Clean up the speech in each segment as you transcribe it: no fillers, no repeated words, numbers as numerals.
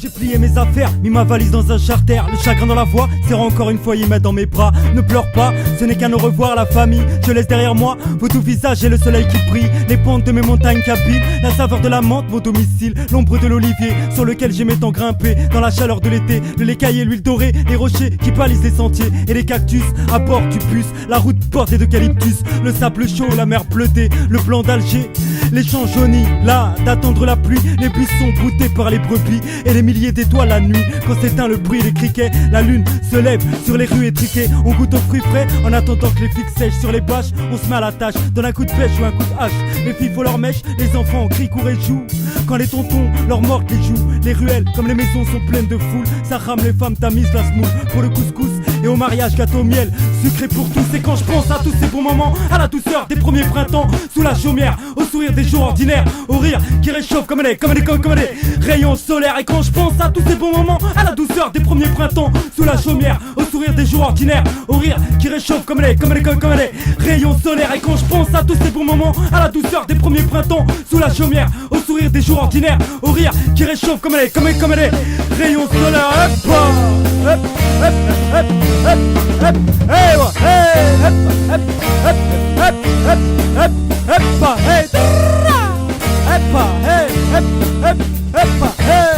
J'ai plié mes affaires, mis ma valise dans un charter. Le chagrin dans la voix, serre encore une fois, il met dans mes bras. Ne pleure pas, ce n'est qu'un au revoir la famille. Je laisse derrière moi vos doux visages et le soleil qui brille. Les pentes de mes montagnes cabines, la saveur de la menthe, mon domicile. L'ombre de l'olivier sur lequel j'aimais tant grimper. Dans la chaleur de l'été, le lait caillé, l'huile dorée. Les rochers qui pâlissent les sentiers et les cactus à bord du bus. La route bordée d'eucalyptus, le sable chaud, la mer bleutée, le blanc d'Alger. Les champs jaunis, là, d'attendre la pluie. Les buissons broutés par les brebis et les milliers d'étoiles la nuit. Quand s'éteint le bruit des criquets, la lune se lève sur les rues étriquées. On goûte aux fruits frais en attendant que les figues sèchent sur les bâches. On se met à la tâche, donne un coup de pêche ou un coup de hache. Les filles font leur mèche, les enfants crient, courent et jouent. Quand les tontons leur mordent les joues, les ruelles comme les maisons sont pleines de foule. Ça rame les femmes tamisent la semoule pour le couscous et au mariage gâteau miel sucré pour tous. Et quand je pense à tous ces bons moments, à la douceur des premiers printemps, sous la chaumière, au sourire des jours ordinaires, au rire qui réchauffe comme elle est, rayons solaires. Et quand je pense à tous ces bons moments, à la douceur des premiers printemps, sous la chaumière, au sourire des jours ordinaires, au rire qui réchauffe comme elle est, rayons solaires. Et quand je pense à tous ces bons moments, à la douceur des premiers printemps, sous la chaumière, au sourire des jours ordinaires, au rire qui réchauffe comme elle est, rayons solaires. Hop, hop, hop, hop, hop, hey, wa, hey, hop, hop, hop, hop, hop, hop, hop, hop, hey, hop, hey, hop, hop, hop, hey.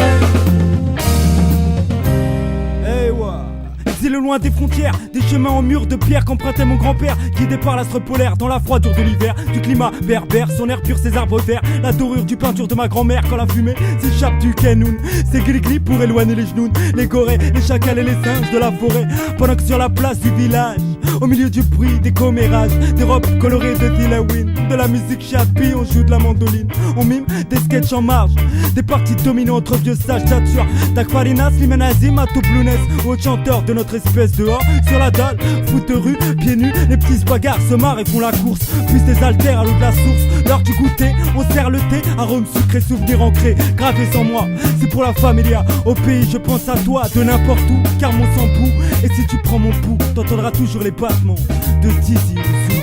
Hey, wa. Exilé loin des frontières, des chemins en murs de pierre qu'empruntait mon grand-père, guidé par l'astre polaire dans la froidure de l'hiver, du climat berbère, son air pur, ses arbres verts, la dorure du peinture de ma grand-mère quand la fumée s'échappe du canoun. C'est glis-glis pour éloigner les genoux, les gorées, les chacals et les singes de la forêt, pendant que sur la place du village, au milieu du bruit des commérages, des robes colorées de Halloween, de la musique chapi, on joue de la mandoline, on mime des sketchs en marge, des parties dominées entre vieux sages tatures, Takfarinas, Limenazim, Atoblounes, aux chanteurs de notre espèce dehors, sur la dalle, foot de rue, pieds nus, les petits bagarres se marrent et font la course, puis des haltères à l'eau de la source, l'heure du goûter, on sert le thé, arôme sucré, souvenir ancré, gravé sans moi, c'est pour la familia, au pays je pense à toi, de n'importe où, car mon sang bout, et si tu prends mon pouls, t'entendras toujours les battements de Tizi Ouzou.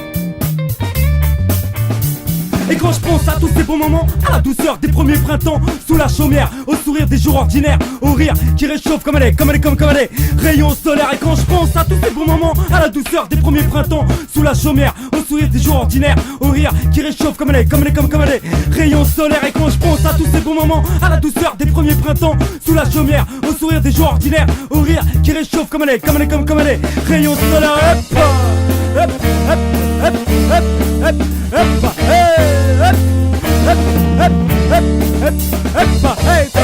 Et quand je pense à tous ces bons moments, à la douceur des premiers printemps, sous la chaumière, au sourire des jours ordinaires, au rire qui réchauffe comme elle est, rayons solaires. Et quand je pense à tous ces bons moments, à la douceur des premiers printemps, sous la chaumière, au sourire des jours ordinaires, au rire qui réchauffe comme elle est, rayons solaires. Et quand je pense à tous ces bons moments, à la douceur des premiers printemps, sous la chaumière, au sourire des jours ordinaires, au rire qui réchauffe comme elle est, rayons solaires. Hop, hop, hop, hop, hop, hop, hop, hop, hey, hop, hop, hop, hop, hop, hop, hop, hey.